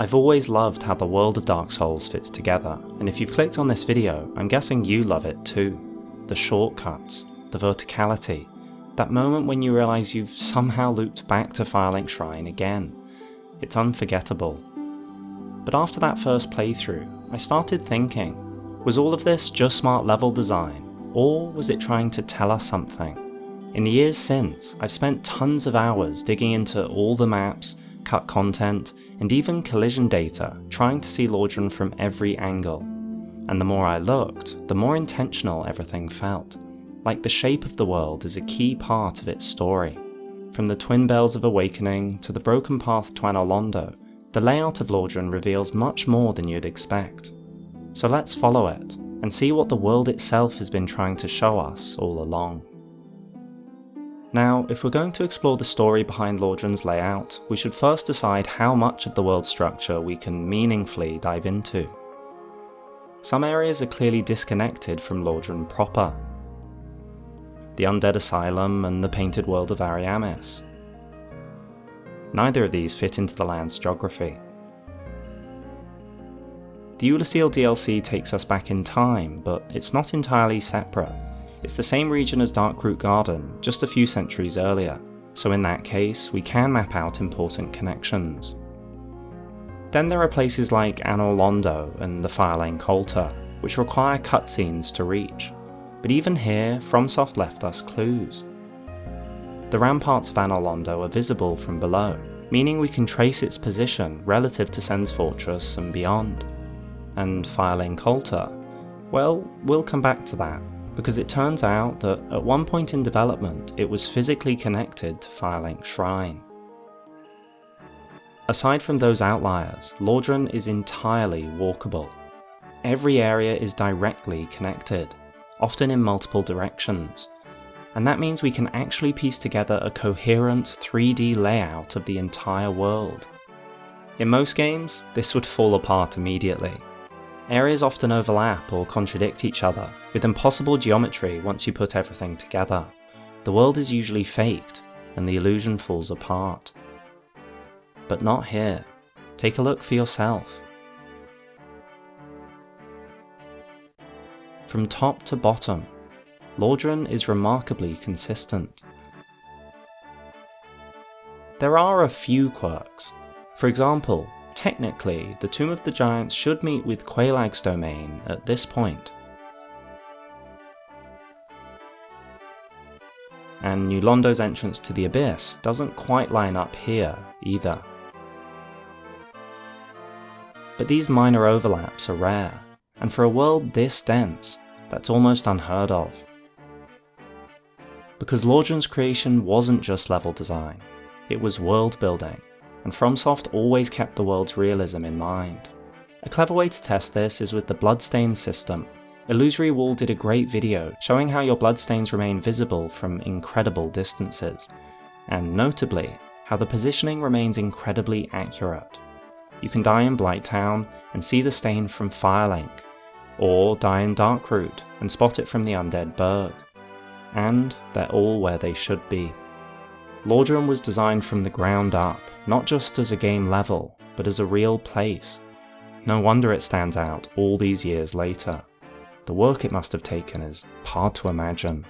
I've always loved how the world of Dark Souls fits together, and if you've clicked on this video, I'm guessing you love it too. The shortcuts, the verticality, that moment when you realise you've somehow looped back to Firelink Shrine again. It's unforgettable. But after that first playthrough, I started thinking, was all of this just smart level design, or was it trying to tell us something? In the years since, I've spent tons of hours digging into all the maps, cut content, and even collision data, trying to see Lordran from every angle. And the more I looked, the more intentional everything felt. Like the shape of the world is a key part of its story. From the Twin Bells of Awakening to the broken path to Anor Londo, the layout of Lordran reveals much more than you'd expect. So let's follow it, and see what the world itself has been trying to show us all along. Now, if we're going to explore the story behind Lordran's layout, we should first decide how much of the world structure we can meaningfully dive into. Some areas are clearly disconnected from Lordran proper. The Undead Asylum and the painted world of Ariamis. Neither of these fit into the land's geography. The Ulysseal DLC takes us back in time, but it's not entirely separate. It's the same region as Darkroot Garden, just a few centuries earlier, so in that case we can map out important connections. Then there are places like Anor Londo and the Firelink Altar, which require cutscenes to reach, but even here FromSoft left us clues. The ramparts of Anor Londo are visible from below, meaning we can trace its position relative to Sen's Fortress and beyond. And Firelink Altar? Well, we'll come back to that, because it turns out that at one point in development it was physically connected to Firelink Shrine. Aside from those outliers, Lordran is entirely walkable. Every area is directly connected, often in multiple directions, and that means we can actually piece together a coherent 3D layout of the entire world. In most games, this would fall apart immediately. Areas often overlap or contradict each other, with impossible geometry once you put everything together. The world is usually faked, and the illusion falls apart. But not here. Take a look for yourself. From top to bottom, Lordran is remarkably consistent. There are a few quirks. For example, technically, the Tomb of the Giants should meet with Quelaag's domain at this point. And New Londo's entrance to the Abyss doesn't quite line up here either. But these minor overlaps are rare, and for a world this dense, that's almost unheard of. Because Lordran's creation wasn't just level design, it was world building, and FromSoft always kept the world's realism in mind. A clever way to test this is with the bloodstain system. Illusory Wall did a great video showing how your bloodstains remain visible from incredible distances, and notably, how the positioning remains incredibly accurate. You can die in Blighttown and see the stain from Firelink, or die in Darkroot and spot it from the Undead Burg. And they're all where they should be. Lordran was designed from the ground up, not just as a game level, but as a real place. No wonder it stands out all these years later. The work it must have taken is hard to imagine.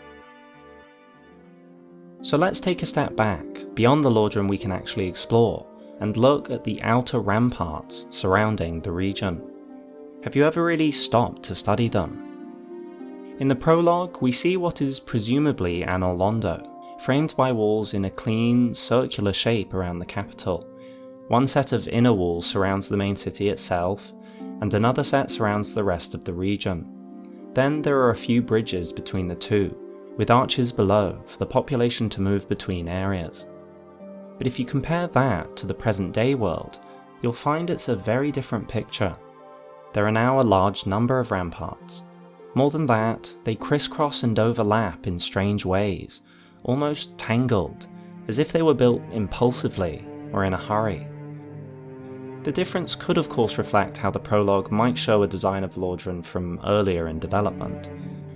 So let's take a step back, beyond the Lordran we can actually explore, and look at the outer ramparts surrounding the region. Have you ever really stopped to study them? In the prologue, we see what is presumably Anor Londo, framed by walls in a clean, circular shape around the capital. One set of inner walls surrounds the main city itself, and another set surrounds the rest of the region. Then there are a few bridges between the two, with arches below for the population to move between areas. But if you compare that to the present day world, you'll find it's a very different picture. There are now a large number of ramparts. More than that, they crisscross and overlap in strange ways, almost tangled, as if they were built impulsively or in a hurry. The difference could of course reflect how the prologue might show a design of Lordran from earlier in development,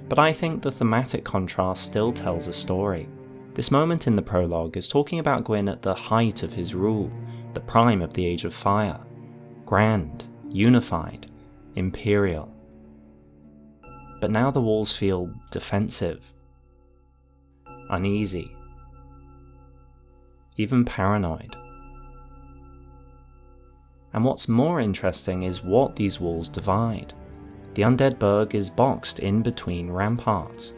but I think the thematic contrast still tells a story. This moment in the prologue is talking about Gwyn at the height of his rule, the prime of the Age of Fire. grand, unified, imperial. But now the walls feel defensive, uneasy, even paranoid. And what's more interesting is what these walls divide. The undead burg is boxed in between ramparts.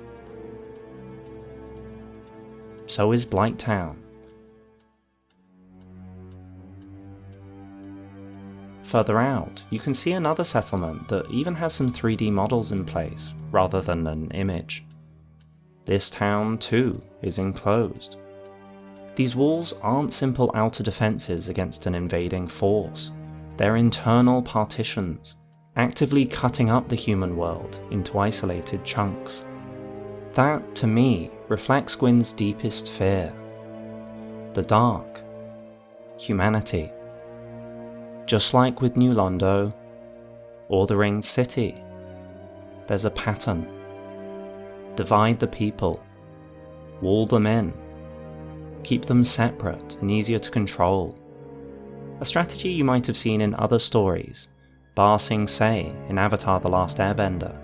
So is Blighttown. Further out, you can see another settlement that even has some 3D models in place, rather than an image. This town, too, is enclosed. These walls aren't simple outer defences against an invading force. They're internal partitions, actively cutting up the human world into isolated chunks. That, to me, reflects Gwyn's deepest fear. The dark. Humanity. Just like with New Londo, or the Ringed City, there's a pattern. Divide the people. Wall them in. Keep them separate and easier to control. A strategy you might have seen in other stories, Ba Sing Se in Avatar: The Last Airbender,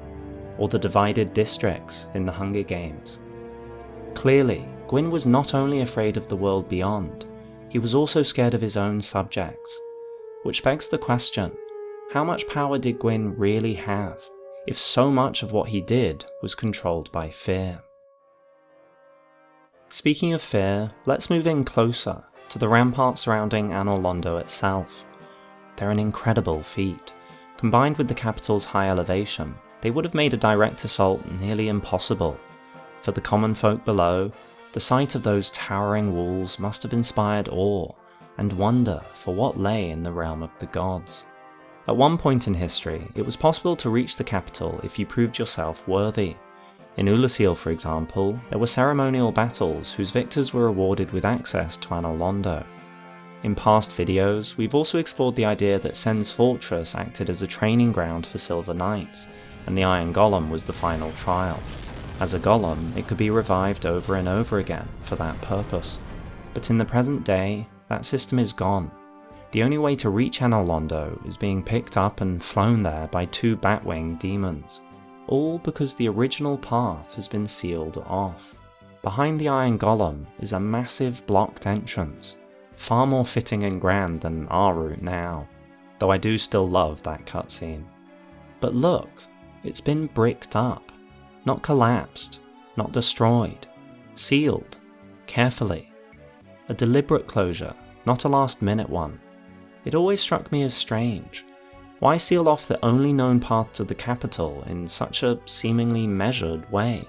or the divided districts in the Hunger Games. Clearly, Gwyn was not only afraid of the world beyond, he was also scared of his own subjects. Which begs the question, how much power did Gwyn really have, if so much of what he did was controlled by fear? Speaking of fear, let's move in closer to the ramparts surrounding Anor Londo itself. They're an incredible feat. Combined with the capital's high elevation, they would have made a direct assault nearly impossible. For the common folk below, the sight of those towering walls must have inspired awe and wonder for what lay in the realm of the gods. At one point in history, it was possible to reach the capital if you proved yourself worthy. In Ulasil, for example, there were ceremonial battles whose victors were awarded with access to Anor Londo. In past videos, we've also explored the idea that Sen's fortress acted as a training ground for Silver Knights, and the Iron Golem was the final trial. As a golem, it could be revived over and over again for that purpose. But in the present day, that system is gone. The only way to reach Anor Londo is being picked up and flown there by 2 Batwing demons. All because the original path has been sealed off. Behind the Iron Golem is a massive blocked entrance, far more fitting and grand than our route now, though I do still love that cutscene. But look, it's been bricked up, not collapsed, not destroyed, sealed, carefully. A deliberate closure, not a last-minute one. It always struck me as strange. Why seal off the only known path to the capital in such a seemingly measured way?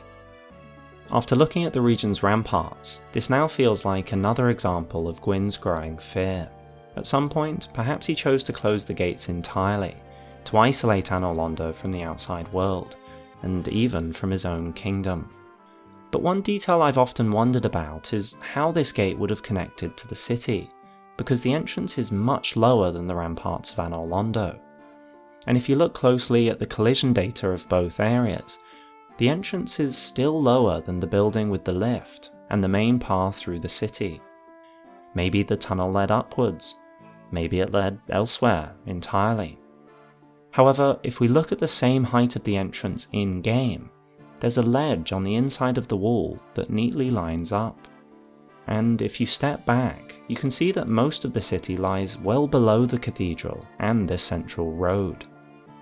After looking at the region's ramparts, this now feels like another example of Gwyn's growing fear. At some point, perhaps he chose to close the gates entirely, to isolate Anor Londo from the outside world, and even from his own kingdom. But one detail I've often wondered about is how this gate would have connected to the city, because the entrance is much lower than the ramparts of Anor Londo. And if you look closely at the collision data of both areas, the entrance is still lower than the building with the lift and the main path through the city. Maybe the tunnel led upwards, maybe it led elsewhere entirely. However, if we look at the same height of the entrance in-game, there's a ledge on the inside of the wall that neatly lines up. And if you step back, you can see that most of the city lies well below the cathedral and this central road.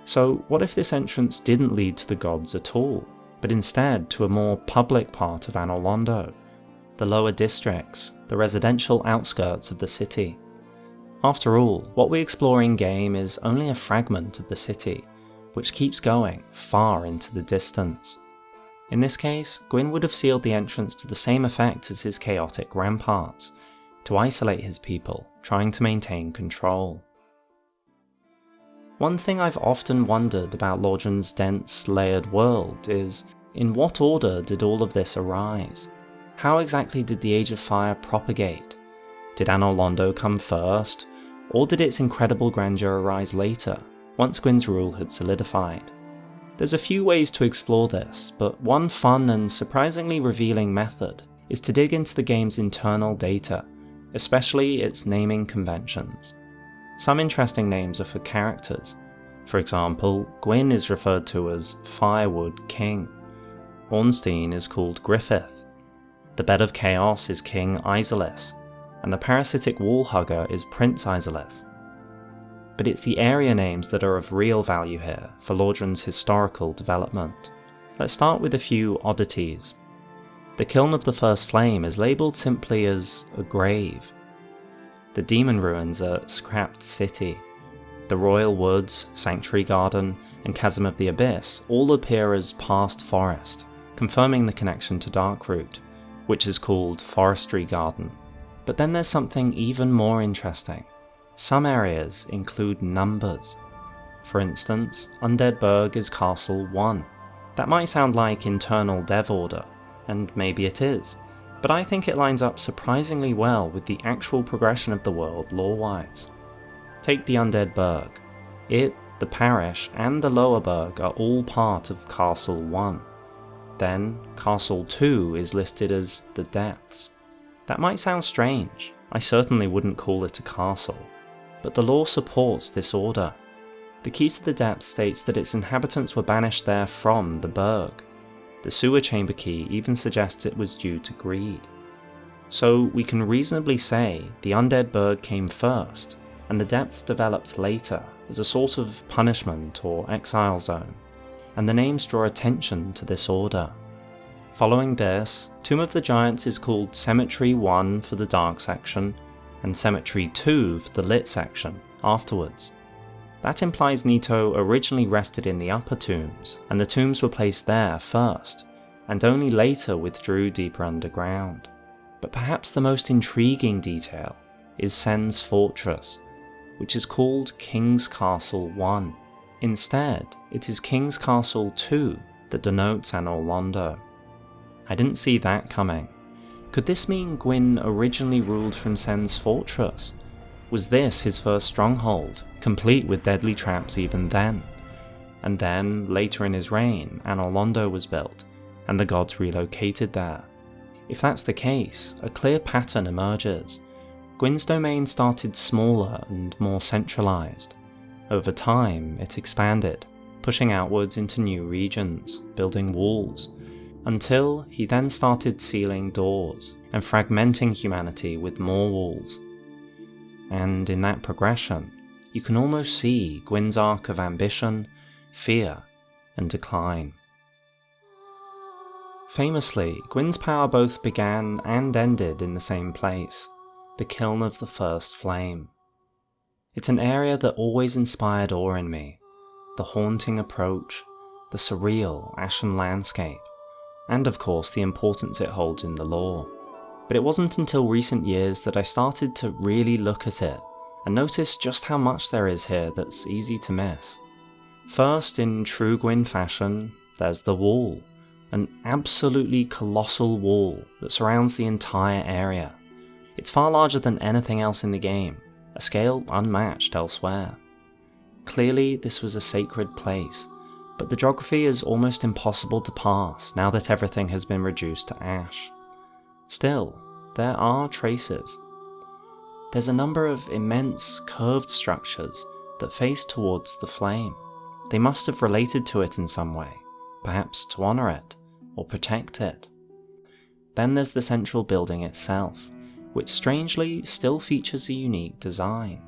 So what if this entrance didn't lead to the gods at all, but instead to a more public part of Anor Londo, the lower districts, the residential outskirts of the city? After all, what we explore in-game is only a fragment of the city, which keeps going far into the distance. In this case, Gwyn would have sealed the entrance to the same effect as his chaotic ramparts, to isolate his people, trying to maintain control. One thing I've often wondered about Lordran's dense, layered world is, in what order did all of this arise? How exactly did the Age of Fire propagate? Did Anor Londo come first, or did its incredible grandeur arise later, once Gwyn's rule had solidified? There's a few ways to explore this, but one fun and surprisingly revealing method is to dig into the game's internal data, especially its naming conventions. Some interesting names are for characters. For example, Gwyn is referred to as Firewood King. Ornstein is called Griffith. The Bed of Chaos is King Isolus, and the Parasitic Wallhugger is Prince Isolus. But it's the area names that are of real value here for Lordran's historical development. Let's start with a few oddities. The Kiln of the First Flame is labelled simply as a grave. The Demon Ruins are Scrapped City. The Royal Woods, Sanctuary Garden, and Chasm of the Abyss all appear as Past Forest, confirming the connection to Darkroot, which is called Forestry Garden. But then there's something even more interesting. Some areas include numbers. For instance, Undead Burg is Castle 1. That might sound like internal dev order, and maybe it is, but I think it lines up surprisingly well with the actual progression of the world lore-wise. Take the Undead Burg. It, the parish, and the Lower Burg are all part of Castle 1. Then, Castle 2 is listed as the Depths. That might sound strange, I certainly wouldn't call it a castle, but the lore supports this order. The Key to the Depths states that its inhabitants were banished there from the Burg. The Sewer Chamber Key even suggests it was due to greed. So we can reasonably say the Undead Burg came first, and the Depths developed later as a sort of punishment or exile zone, and the names draw attention to this order. Following this, Tomb of the Giants is called Cemetery 1 for the dark section, and Cemetery 2 for the lit section afterwards. That implies Nito originally rested in the upper tombs, and the tombs were placed there first, and only later withdrew deeper underground. But perhaps the most intriguing detail is Sen's Fortress, which is called King's Castle 1. Instead, it is King's Castle 2 that denotes Anor Londo. I didn't see that coming. Could this mean Gwyn originally ruled from Sen's Fortress? Was this his first stronghold, complete with deadly traps even then? And then, later in his reign, Anor Londo was built, and the gods relocated there. If that's the case, a clear pattern emerges. Gwyn's domain started smaller and more centralised. Over time, it expanded, pushing outwards into new regions, building walls, until he then started sealing doors and fragmenting humanity with more walls. And in that progression, you can almost see Gwyn's arc of ambition, fear, and decline. Famously, Gwyn's power both began and ended in the same place, the Kiln of the First Flame. It's an area that always inspired awe in me, the haunting approach, the surreal, ashen landscape, and of course the importance it holds in the lore. But it wasn't until recent years that I started to really look at it and notice just how much there is here that's easy to miss. First, in true Gwyn fashion, there's the wall, an absolutely colossal wall that surrounds the entire area. It's far larger than anything else in the game, a scale unmatched elsewhere. Clearly this was a sacred place, but the geography is almost impossible to pass now that everything has been reduced to ash. Still, there are traces. There's a number of immense curved structures that face towards the flame. They must have related to it in some way, perhaps to honour it, or protect it. Then there's the central building itself, which strangely still features a unique design.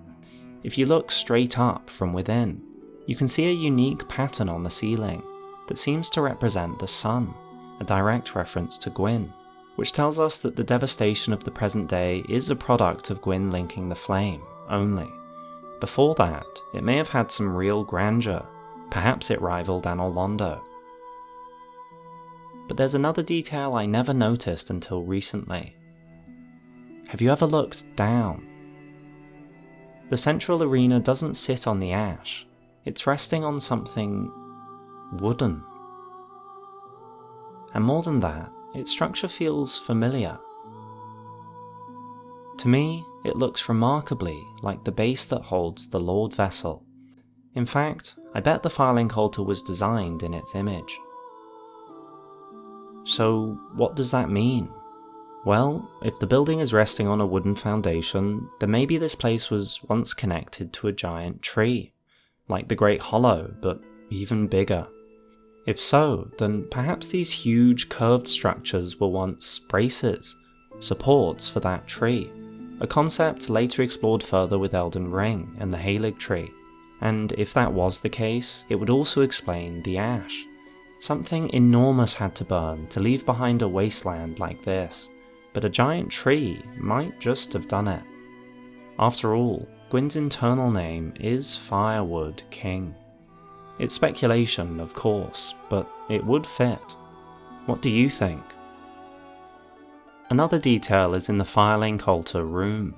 If you look straight up from within, you can see a unique pattern on the ceiling that seems to represent the sun, a direct reference to Gwyn, which tells us that the devastation of the present day is a product of Gwyn linking the flame only. Before that, it may have had some real grandeur, perhaps it rivaled Anor Londo. But there's another detail I never noticed until recently. Have you ever looked down? The central arena doesn't sit on the ash, it's resting on something wooden. And more than that, its structure feels familiar. To me, it looks remarkably like the base that holds the Lord Vessel. In fact, I bet the Firelink altar was designed in its image. So what does that mean? Well, if the building is resting on a wooden foundation, then maybe this place was once connected to a giant tree, like the Great Hollow, but even bigger. If so, then perhaps these huge curved structures were once braces, supports for that tree, a concept later explored further with Elden Ring and the Halig tree. And if that was the case, it would also explain the ash. Something enormous had to burn to leave behind a wasteland like this, but a giant tree might just have done it. After all, Gwyn's internal name is Firewood King. It's speculation, of course, but it would fit. What do you think? Another detail is in the Firelink altar room.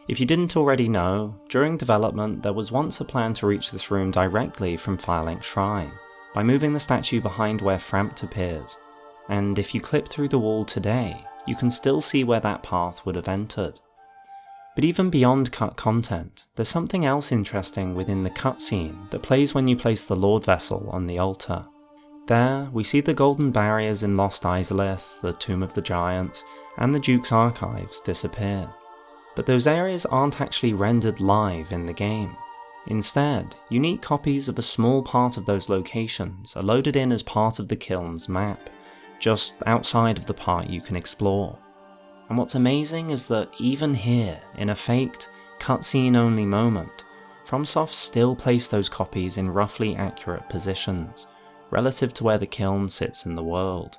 If you didn't already know, during development there was once a plan to reach this room directly from Firelink Shrine, by moving the statue behind where Frampt appears, and if you clip through the wall today, you can still see where that path would have entered. But even beyond cut content, there's something else interesting within the cutscene that plays when you place the Lord Vessel on the altar. There, we see the golden barriers in Lost Izalith, the Tomb of the Giants, and the Duke's Archives disappear. But those areas aren't actually rendered live in the game. Instead, unique copies of a small part of those locations are loaded in as part of the Kiln's map, just outside of the part you can explore. And what's amazing is that even here, in a faked, cutscene only moment, FromSoft still place those copies in roughly accurate positions, relative to where the Kiln sits in the world.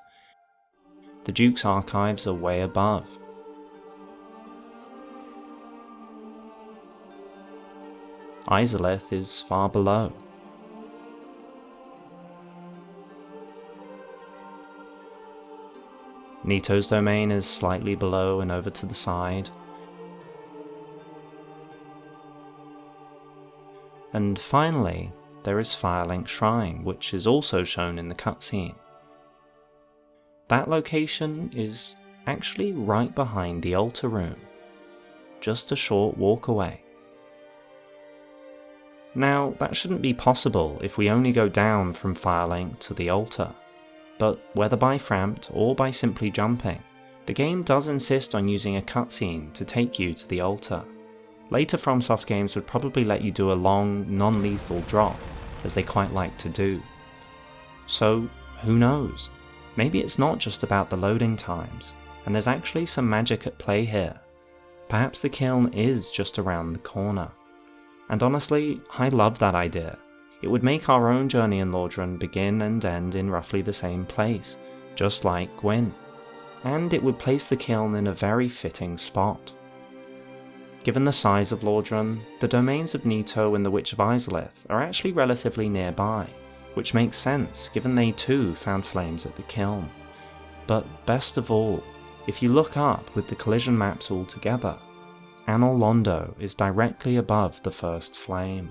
The Duke's Archives are way above. Izalith is far below. Nito's domain is slightly below and over to the side. And finally, there is Firelink Shrine, which is also shown in the cutscene. That location is actually right behind the altar room, just a short walk away. Now, that shouldn't be possible if we only go down from Firelink to the altar, but whether by Frampt or by simply jumping, the game does insist on using a cutscene to take you to the altar. Later FromSoft games would probably let you do a long, non-lethal drop, as they quite like to do. So, who knows? Maybe it's not just about the loading times, and there's actually some magic at play here. Perhaps the Kiln is just around the corner. And honestly, I love that idea. It would make our own journey in Lordran begin and end in roughly the same place, just like Gwyn. And it would place the Kiln in a very fitting spot. Given the size of Lordran, the domains of Nito and the Witch of Izalith are actually relatively nearby, which makes sense given they too found flames at the Kiln. But best of all, if you look up with the collision maps all together, Anor Londo is directly above the first flame.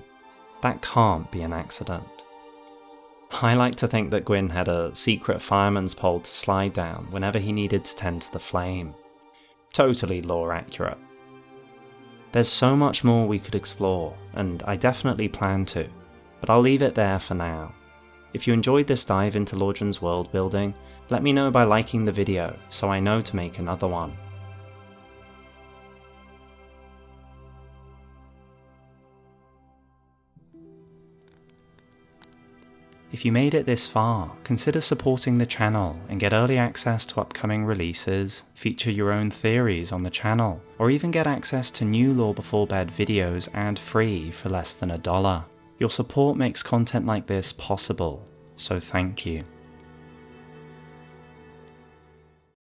That can't be an accident. I like to think that Gwyn had a secret fireman's pole to slide down whenever he needed to tend to the flame. Totally lore accurate. There's so much more we could explore, and I definitely plan to, but I'll leave it there for now. If you enjoyed this dive into Lordran's world building, let me know by liking the video so I know to make another one. If you made it this far, consider supporting the channel and get early access to upcoming releases, feature your own theories on the channel, or even get access to new Lore Before Bed videos ad-free for less than $1. Your support makes content like this possible, so thank you.